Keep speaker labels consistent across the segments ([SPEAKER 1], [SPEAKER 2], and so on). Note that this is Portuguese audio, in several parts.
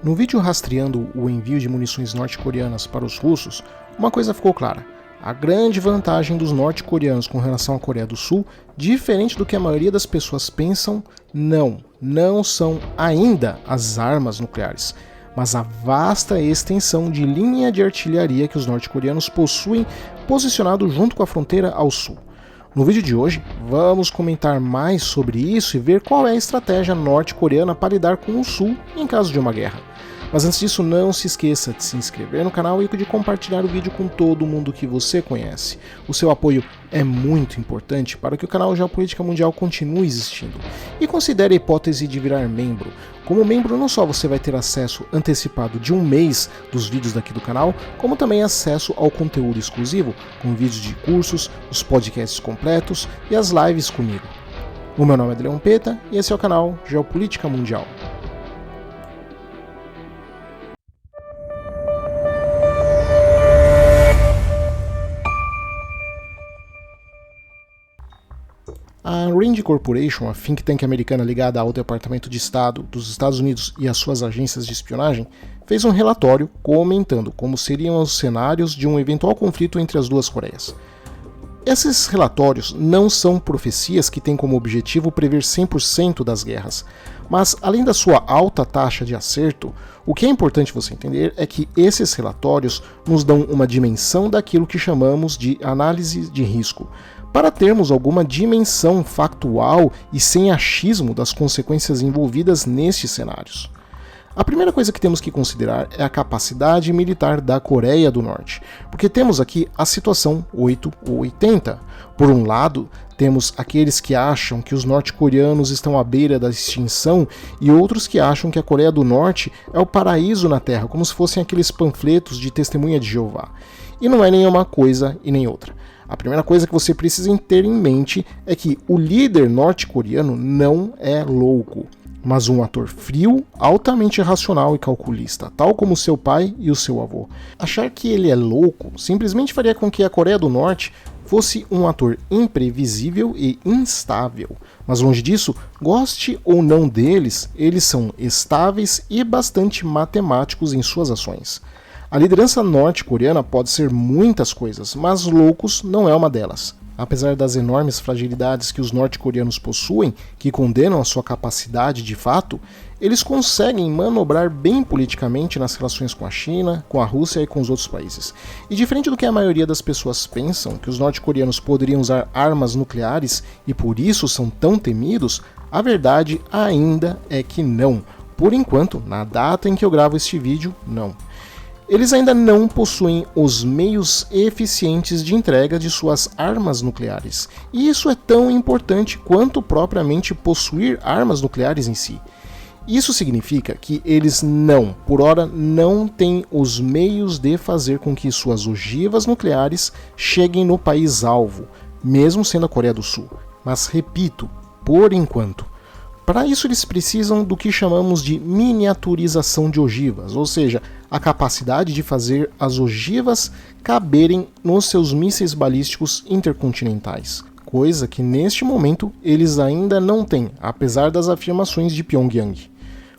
[SPEAKER 1] No vídeo rastreando o envio de munições norte-coreanas para os russos, uma coisa ficou clara. A grande vantagem dos norte-coreanos com relação à Coreia do Sul, diferente do que a maioria das pessoas pensam, não são ainda as armas nucleares, mas a vasta extensão de linha de artilharia que os norte-coreanos possuem posicionado junto com a fronteira ao sul. No vídeo de hoje, vamos comentar mais sobre isso e ver qual é a estratégia norte-coreana para lidar com o sul em caso de uma guerra. Mas antes disso, não se esqueça de se inscrever no canal e de compartilhar o vídeo com todo mundo que você conhece. O seu apoio é muito importante para que o canal Geopolítica Mundial continue existindo. E considere a hipótese de virar membro. Como membro, não só você vai ter acesso antecipado de um mês dos vídeos daqui do canal, como também acesso ao conteúdo exclusivo, com vídeos de cursos, os podcasts completos e as lives comigo. O meu nome é Adriano Peta e esse é o canal Geopolítica Mundial. A Rand Corporation, a think tank americana ligada ao Departamento de Estado dos Estados Unidos e às suas agências de espionagem, fez um relatório comentando como seriam os cenários de um eventual conflito entre as duas Coreias. Esses relatórios não são profecias que têm como objetivo prever 100% das guerras, mas além da sua alta taxa de acerto, o que é importante você entender é que esses relatórios nos dão uma dimensão daquilo que chamamos de análise de risco, para termos alguma dimensão factual e sem achismo das consequências envolvidas nestes cenários. A primeira coisa que temos que considerar é a capacidade militar da Coreia do Norte, porque temos aqui a situação 8 ou 80. Por um lado, temos aqueles que acham que os norte-coreanos estão à beira da extinção e outros que acham que a Coreia do Norte é o paraíso na Terra, como se fossem aqueles panfletos de testemunha de Jeová. E não é nem uma coisa e nem outra. A primeira coisa que você precisa ter em mente é que o líder norte-coreano não é louco, mas um ator frio, altamente racional e calculista, tal como seu pai e o seu avô. Achar que ele é louco simplesmente faria com que a Coreia do Norte fosse um ator imprevisível e instável. Mas longe disso, goste ou não deles, eles são estáveis e bastante matemáticos em suas ações. A liderança norte-coreana pode ser muitas coisas, mas loucos não é uma delas. Apesar das enormes fragilidades que os norte-coreanos possuem, que condenam a sua capacidade de fato, eles conseguem manobrar bem politicamente nas relações com a China, com a Rússia e com os outros países. E diferente do que a maioria das pessoas pensam, que os norte-coreanos poderiam usar armas nucleares e por isso são tão temidos, a verdade ainda é que não. Por enquanto, na data em que eu gravo este vídeo, não. Eles ainda não possuem os meios eficientes de entrega de suas armas nucleares, e isso é tão importante quanto propriamente possuir armas nucleares em si. Isso significa que eles por hora, não têm os meios de fazer com que suas ogivas nucleares cheguem no país-alvo, mesmo sendo a Coreia do Sul. Mas repito, por enquanto. Para isso eles precisam do que chamamos de miniaturização de ogivas, ou seja, a capacidade de fazer as ogivas caberem nos seus mísseis balísticos intercontinentais, coisa que neste momento eles ainda não têm, apesar das afirmações de Pyongyang.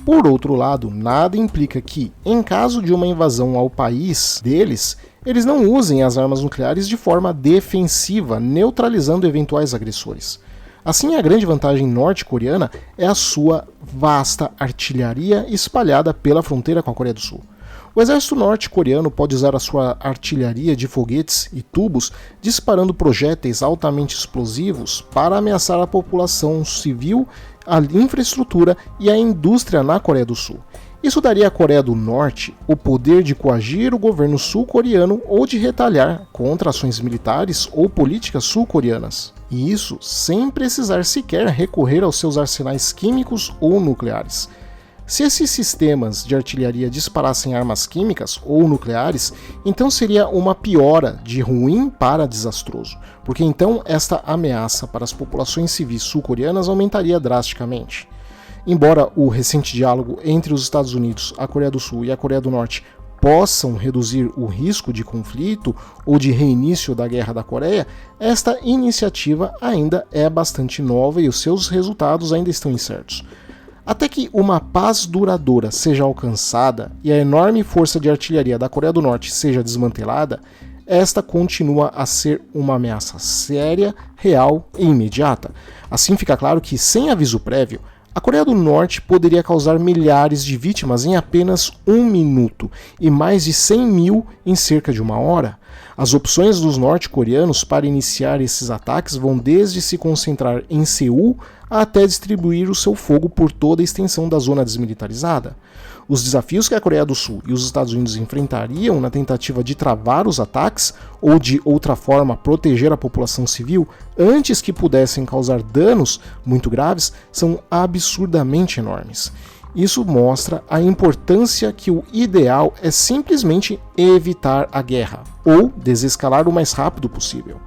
[SPEAKER 1] Por outro lado, nada implica que, em caso de uma invasão ao país deles, eles não usem as armas nucleares de forma defensiva, neutralizando eventuais agressores. Assim, a grande vantagem norte-coreana é a sua vasta artilharia espalhada pela fronteira com a Coreia do Sul. O exército norte-coreano pode usar a sua artilharia de foguetes e tubos disparando projéteis altamente explosivos para ameaçar a população civil, a infraestrutura e a indústria na Coreia do Sul. Isso daria à Coreia do Norte o poder de coagir o governo sul-coreano ou de retalhar contra ações militares ou políticas sul-coreanas. E isso sem precisar sequer recorrer aos seus arsenais químicos ou nucleares. Se esses sistemas de artilharia disparassem armas químicas ou nucleares, então seria uma piora de ruim para desastroso, porque então esta ameaça para as populações civis sul-coreanas aumentaria drasticamente. Embora o recente diálogo entre os Estados Unidos, a Coreia do Sul e a Coreia do Norte possam reduzir o risco de conflito ou de reinício da Guerra da Coreia, esta iniciativa ainda é bastante nova e os seus resultados ainda estão incertos. Até que uma paz duradoura seja alcançada e a enorme força de artilharia da Coreia do Norte seja desmantelada, esta continua a ser uma ameaça séria, real e imediata. Assim fica claro que, sem aviso prévio, a Coreia do Norte poderia causar milhares de vítimas em apenas 1 minuto e mais de 100 mil em cerca de 1 hora. As opções dos norte-coreanos para iniciar esses ataques vão desde se concentrar em Seul até distribuir o seu fogo por toda a extensão da zona desmilitarizada. Os desafios que a Coreia do Sul e os Estados Unidos enfrentariam na tentativa de travar os ataques ou de outra forma proteger a população civil antes que pudessem causar danos muito graves são absurdamente enormes. Isso mostra a importância que o ideal é simplesmente evitar a guerra ou desescalar o mais rápido possível.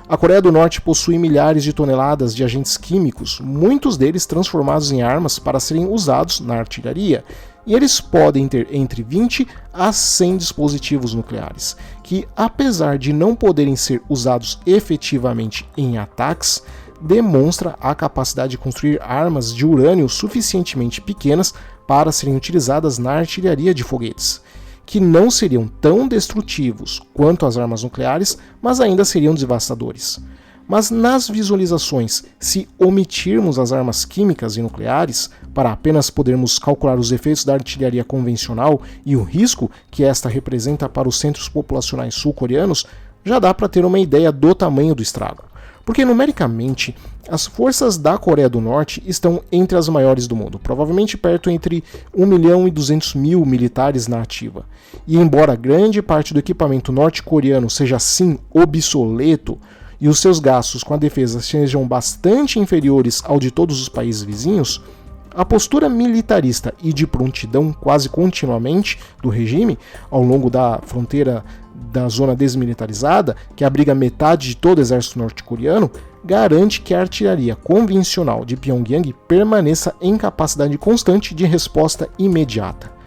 [SPEAKER 1] A Coreia do Norte possui milhares de toneladas de agentes químicos, muitos deles transformados em armas para serem usados na artilharia, e eles podem ter entre 20 a 100 dispositivos nucleares, que, apesar de não poderem ser usados efetivamente em ataques, demonstra a capacidade de construir armas de urânio suficientemente pequenas para serem utilizadas na artilharia de foguetes, que não seriam tão destrutivos quanto as armas nucleares, mas ainda seriam devastadores. Mas nas visualizações, se omitirmos as armas químicas e nucleares, para apenas podermos calcular os efeitos da artilharia convencional e o risco que esta representa para os centros populacionais sul-coreanos, já dá para ter uma ideia do tamanho do estrago. Porque, numericamente, as forças da Coreia do Norte estão entre as maiores do mundo, provavelmente perto entre 1 milhão e 200 mil militares na ativa. E embora grande parte do equipamento norte-coreano seja assim obsoleto, e os seus gastos com a defesa sejam bastante inferiores ao de todos os países vizinhos, a postura militarista e de prontidão quase continuamente do regime ao longo da fronteira da zona desmilitarizada, que abriga metade de todo o exército norte-coreano, garante que a artilharia convencional de Pyongyang permaneça em capacidade constante de resposta imediata.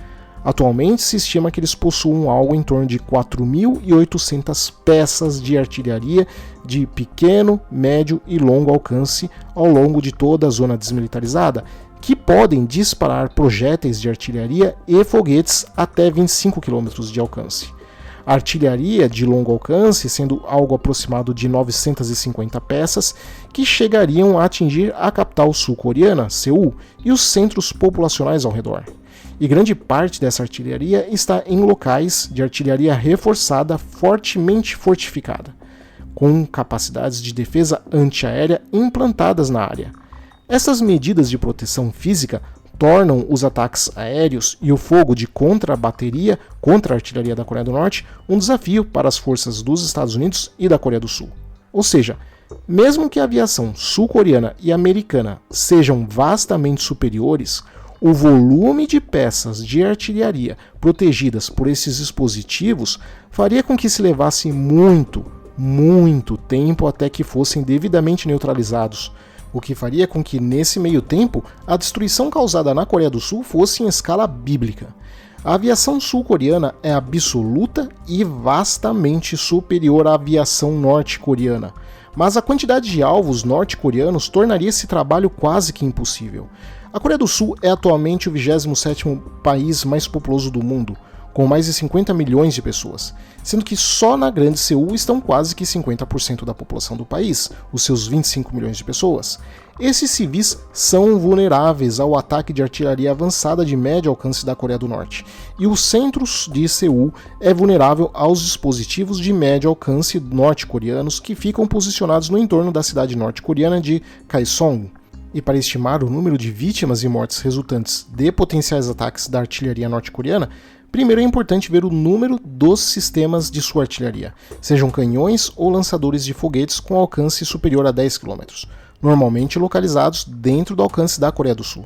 [SPEAKER 1] Atualmente se estima que eles possuam algo em torno de 4.800 peças de artilharia de pequeno, médio e longo alcance ao longo de toda a zona desmilitarizada, que podem disparar projéteis de artilharia e foguetes até 25 km de alcance. A artilharia de longo alcance sendo algo aproximado de 950 peças, que chegariam a atingir a capital sul-coreana, Seul, e os centros populacionais ao redor. E grande parte dessa artilharia está em locais de artilharia reforçada fortemente fortificada, com capacidades de defesa antiaérea implantadas na área. Essas medidas de proteção física tornam os ataques aéreos e o fogo de contra-bateria contra a artilharia da Coreia do Norte um desafio para as forças dos Estados Unidos e da Coreia do Sul. Ou seja, mesmo que a aviação sul-coreana e americana sejam vastamente superiores, o volume de peças de artilharia protegidas por esses dispositivos faria com que se levasse muito tempo até que fossem devidamente neutralizados, o que faria com que, nesse meio tempo, a destruição causada na Coreia do Sul fosse em escala bíblica. A aviação sul-coreana é absoluta e vastamente superior à aviação norte-coreana, mas a quantidade de alvos norte-coreanos tornaria esse trabalho quase que impossível. A Coreia do Sul é atualmente o 27º país mais populoso do mundo, com mais de 50 milhões de pessoas, sendo que só na Grande Seul estão quase que 50% da população do país, os seus 25 milhões de pessoas. Esses civis são vulneráveis ao ataque de artilharia avançada de médio alcance da Coreia do Norte, e o centro de Seul é vulnerável aos dispositivos de médio alcance norte-coreanos que ficam posicionados no entorno da cidade norte-coreana de Kaesong. E para estimar o número de vítimas e mortes resultantes de potenciais ataques da artilharia norte-coreana, primeiro é importante ver o número dos sistemas de sua artilharia, sejam canhões ou lançadores de foguetes com alcance superior a 10 km, normalmente localizados dentro do alcance da Coreia do Sul.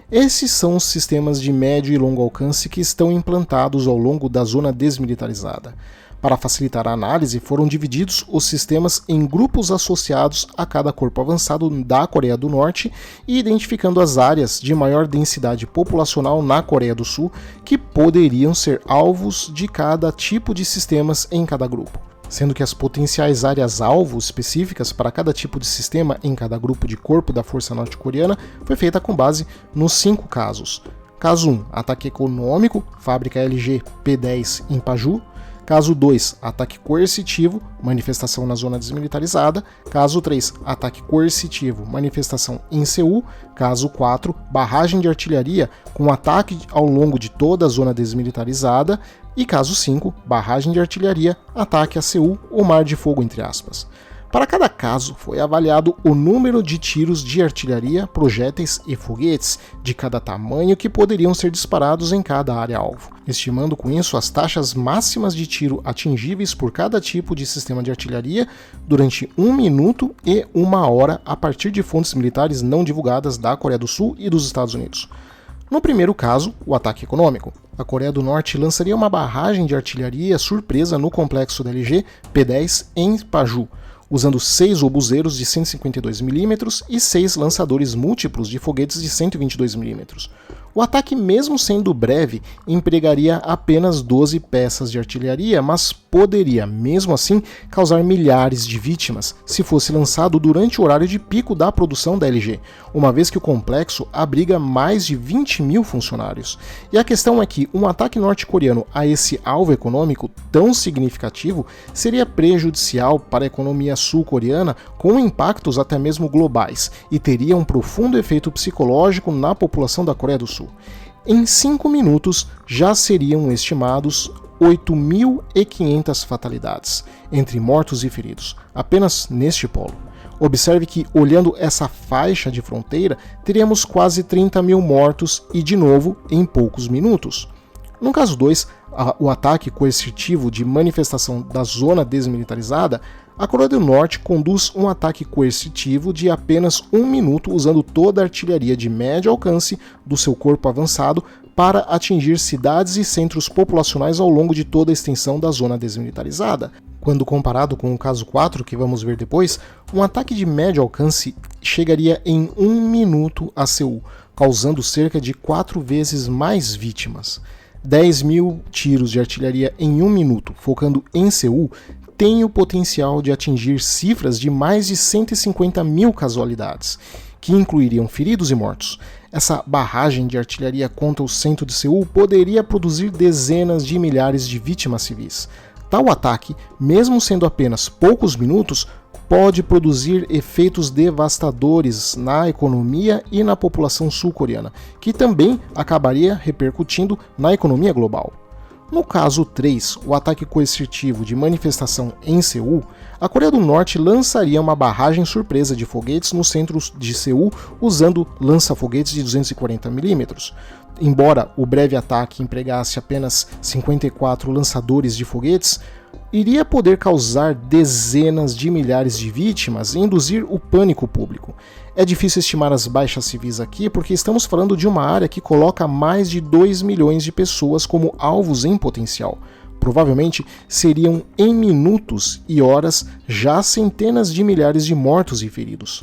[SPEAKER 1] Esses são os sistemas de médio e longo alcance que estão implantados ao longo da zona desmilitarizada. Para facilitar a análise, foram divididos os sistemas em grupos associados a cada corpo avançado da Coreia do Norte e identificando as áreas de maior densidade populacional na Coreia do Sul que poderiam ser alvos de cada tipo de sistemas em cada grupo. sendo que as potenciais áreas-alvo específicas para cada tipo de sistema em cada grupo de corpo da força norte-coreana foi feita com base nos 5 casos. Caso 1, ataque econômico, fábrica LG P10 em Paju. Caso 2, ataque coercitivo, manifestação na zona desmilitarizada. Caso 3, ataque coercitivo, manifestação em Seul. Caso 4, barragem de artilharia com ataque ao longo de toda a zona desmilitarizada. E caso 5, barragem de artilharia, ataque a Seul ou mar de fogo, entre aspas. Para cada caso, foi avaliado o número de tiros de artilharia, projéteis e foguetes de cada tamanho que poderiam ser disparados em cada área-alvo, estimando com isso as taxas máximas de tiro atingíveis por cada tipo de sistema de artilharia durante 1 minuto e 1 hora a partir de fontes militares não divulgadas da Coreia do Sul e dos Estados Unidos. No primeiro caso, o ataque econômico, a Coreia do Norte lançaria uma barragem de artilharia surpresa no complexo da LG P10 em Paju, usando 6 obuseiros de 152 mm e 6 lançadores múltiplos de foguetes de 122 mm. O ataque, mesmo sendo breve, empregaria apenas 12 peças de artilharia, mas poderia, mesmo assim, causar milhares de vítimas se fosse lançado durante o horário de pico da produção da LG, uma vez que o complexo abriga mais de 20 mil funcionários. E a questão é que um ataque norte-coreano a esse alvo econômico tão significativo seria prejudicial para a economia sul-coreana, com impactos até mesmo globais, e teria um profundo efeito psicológico na população da Coreia do Sul. Em 5 minutos já seriam estimados 8.500 fatalidades, entre mortos e feridos, apenas neste polo. Observe que, olhando essa faixa de fronteira, teríamos quase 30 mil mortos e, de novo, em poucos minutos. No caso 2, o ataque coercitivo de manifestação da zona desmilitarizada, a Coreia do Norte conduz um ataque coercitivo de apenas 1 minuto usando toda a artilharia de médio alcance do seu corpo avançado para atingir cidades e centros populacionais ao longo de toda a extensão da zona desmilitarizada. Quando comparado com o caso 4, que vamos ver depois, um ataque de médio alcance chegaria em 1 minuto a Seul, causando cerca de 4 vezes mais vítimas. 10 mil tiros de artilharia em 1 minuto, focando em Seul, tem o potencial de atingir cifras de mais de 150 mil casualidades, que incluiriam feridos e mortos. Essa barragem de artilharia contra o centro de Seul poderia produzir dezenas de milhares de vítimas civis. Tal ataque, mesmo sendo apenas poucos minutos, pode produzir efeitos devastadores na economia e na população sul-coreana, que também acabaria repercutindo na economia global. No caso 3, o ataque coercitivo de manifestação em Seul, a Coreia do Norte lançaria uma barragem surpresa de foguetes no centro de Seul usando lança-foguetes de 240 mm. Embora o breve ataque empregasse apenas 54 lançadores de foguetes, iria poder causar dezenas de milhares de vítimas e induzir o pânico público. É difícil estimar as baixas civis aqui porque estamos falando de uma área que coloca mais de 2 milhões de pessoas como alvos em potencial. Provavelmente seriam em minutos e horas já centenas de milhares de mortos e feridos.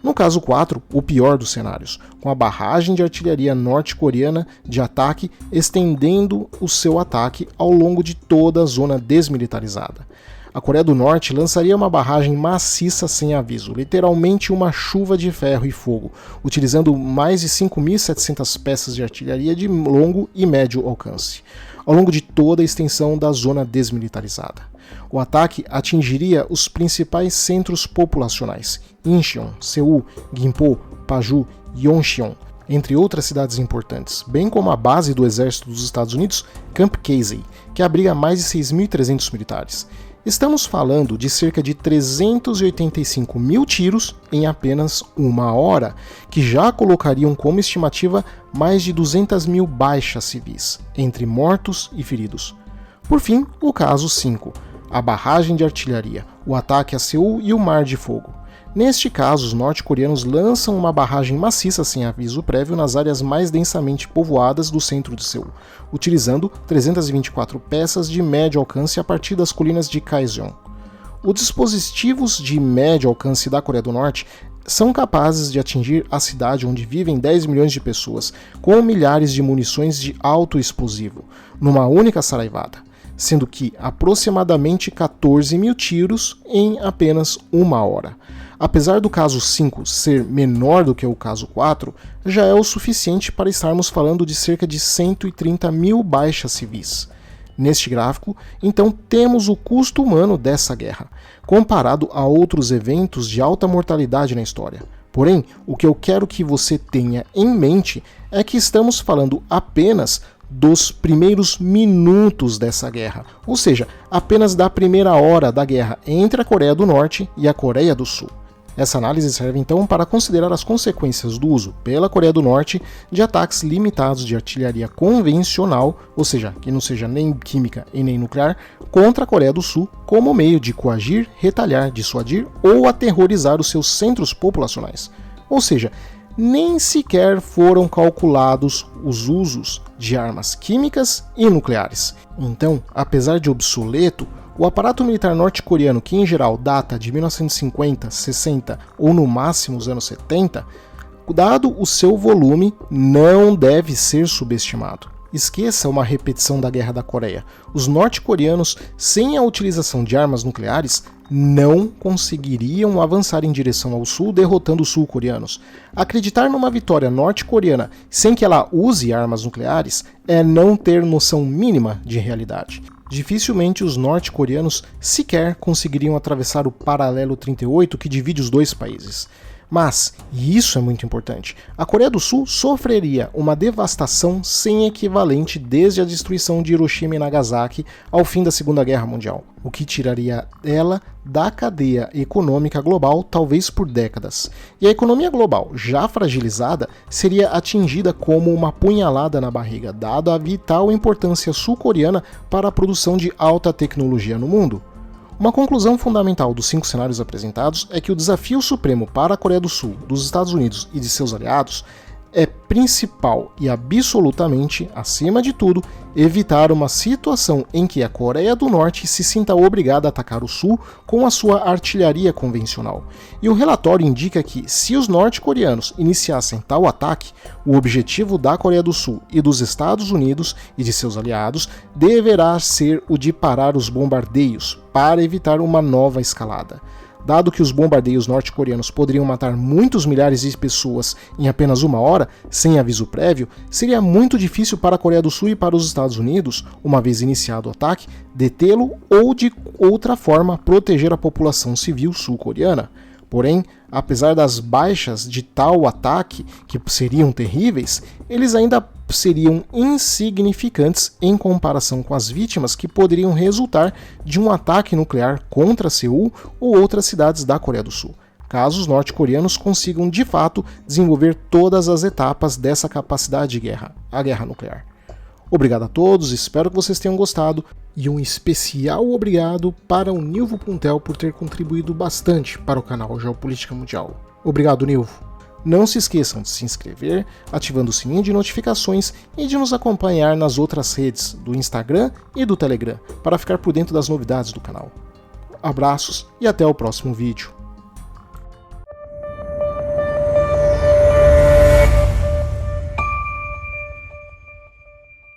[SPEAKER 1] No caso 4, o pior dos cenários, com a barragem de artilharia norte-coreana de ataque estendendo o seu ataque ao longo de toda a zona desmilitarizada. A Coreia do Norte lançaria uma barragem maciça sem aviso, literalmente uma chuva de ferro e fogo, utilizando mais de 5.700 peças de artilharia de longo e médio alcance, ao longo de toda a extensão da zona desmilitarizada. O ataque atingiria os principais centros populacionais, Incheon, Seul, Gimpo, Paju e Yoncheon, entre outras cidades importantes, bem como a base do exército dos Estados Unidos, Camp Casey, que abriga mais de 6.300 militares. Estamos falando de cerca de 385 mil tiros em apenas 1 hora, que já colocariam como estimativa mais de 200 mil baixas civis, entre mortos e feridos. Por fim, o caso 5, a barragem de artilharia, o ataque a Seul e o Mar de Fogo. Neste caso, os norte-coreanos lançam uma barragem maciça sem aviso prévio nas áreas mais densamente povoadas do centro de Seul, utilizando 324 peças de médio alcance a partir das colinas de Kaesong. Os dispositivos de médio alcance da Coreia do Norte são capazes de atingir a cidade onde vivem 10 milhões de pessoas, com milhares de munições de alto explosivo, numa única saraivada. sendo que aproximadamente 14 mil tiros em apenas uma hora. Apesar do caso 5 ser menor do que o caso 4, já é o suficiente para estarmos falando de cerca de 130 mil baixas civis. Neste gráfico, então, temos o custo humano dessa guerra, comparado a outros eventos de alta mortalidade na história. Porém, o que eu quero que você tenha em mente é que estamos falando apenas dos primeiros minutos dessa guerra, ou seja, apenas da primeira hora da guerra entre a Coreia do Norte e a Coreia do Sul. Essa análise serve então para considerar as consequências do uso pela Coreia do Norte de ataques limitados de artilharia convencional, ou seja, que não seja nem química e nem nuclear, contra a Coreia do Sul como meio de coagir, retalhar, dissuadir ou aterrorizar os seus centros populacionais. Ou seja, nem sequer foram calculados os usos de armas químicas e nucleares. Então, apesar de obsoleto, o aparato militar norte-coreano, que em geral data de 1950, 60 ou no máximo os anos 70, dado o seu volume, não deve ser subestimado. Esqueça uma repetição da Guerra da Coreia. Os norte-coreanos, sem a utilização de armas nucleares, não conseguiriam avançar em direção ao sul, derrotando os sul-coreanos. Acreditar numa vitória norte-coreana sem que ela use armas nucleares é não ter noção mínima de realidade. Dificilmente os norte-coreanos sequer conseguiriam atravessar o paralelo 38 que divide os dois países. Mas, e isso é muito importante, a Coreia do Sul sofreria uma devastação sem equivalente desde a destruição de Hiroshima e Nagasaki ao fim da Segunda Guerra Mundial, o que tiraria ela da cadeia econômica global talvez por décadas. E a economia global, já fragilizada, seria atingida como uma punhalada na barriga, dada a vital importância sul-coreana para a produção de alta tecnologia no mundo. Uma conclusão fundamental dos 5 cenários apresentados é que o desafio supremo para a Coreia do Sul, dos Estados Unidos e de seus aliados é principal e absolutamente, acima de tudo, evitar uma situação em que a Coreia do Norte se sinta obrigada a atacar o Sul com a sua artilharia convencional. E o relatório indica que, se os norte-coreanos iniciassem tal ataque, o objetivo da Coreia do Sul e dos Estados Unidos e de seus aliados deverá ser o de parar os bombardeios para evitar uma nova escalada. Dado que os bombardeios norte-coreanos poderiam matar muitos milhares de pessoas em apenas uma hora, sem aviso prévio, seria muito difícil para a Coreia do Sul e para os Estados Unidos, uma vez iniciado o ataque, detê-lo ou de outra forma proteger a população civil sul-coreana. Porém, apesar das baixas de tal ataque, que seriam terríveis, eles ainda seriam insignificantes em comparação com as vítimas que poderiam resultar de um ataque nuclear contra Seul ou outras cidades da Coreia do Sul, caso os norte-coreanos consigam de fato desenvolver todas as etapas dessa capacidade de guerra, a guerra nuclear. Obrigado a todos, espero que vocês tenham gostado, e um especial obrigado para o Nilvo Puntel por ter contribuído bastante para o canal Geopolítica Mundial. Obrigado, Nilvo. Não se esqueçam de se inscrever, ativando o sininho de notificações e de nos acompanhar nas outras redes, do Instagram e do Telegram, para ficar por dentro das novidades do canal. Abraços e até o próximo vídeo.